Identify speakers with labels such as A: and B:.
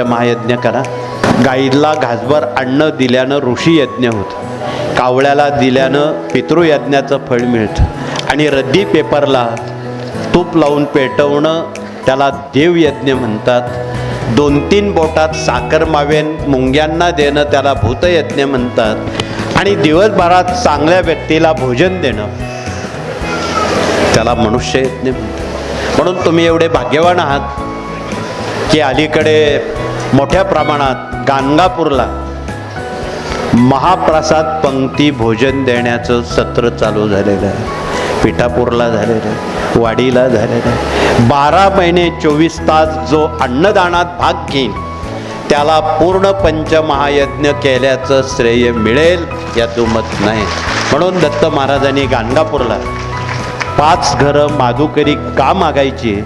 A: पंचमहायज्ञ करा. गाईला घासभर अन्न दिल्यानं ऋषी यज्ञ होतं, कावळ्याला दिल्यानं पितृयज्ञाचं फळ मिळतं आणि रद्दी पेपरला तूप लावून पेटवणं त्याला देवयज्ञ म्हणतात. 2-3 बोटात साखर मावेन मुंग्यांना देणं त्याला भूतयज्ञ म्हणतात आणि दिवसभरात चांगल्या व्यक्तीला भोजन देणं त्याला मनुष्ययज्ञ म्हणतात. म्हणून तुम्ही एवढे भाग्यवान आहात की अलीकडे मोठ्या प्रमाणात गाणगापूरला महाप्रसाद पंक्ती भोजन देण्याचं सत्र चालू झालेलं आहे. पिठापूरला झालेलं आहे, वाडीला झालेलं आहे. 12 महिने 24 तास जो अन्नदानात भाग घेईन त्याला पूर्ण पंचमहायज्ञ केल्याचं श्रेय मिळेल या दुमत नाही. म्हणून दत्त महाराजांनी गाणगापूरला 5 घरं माधुकरी का मागायची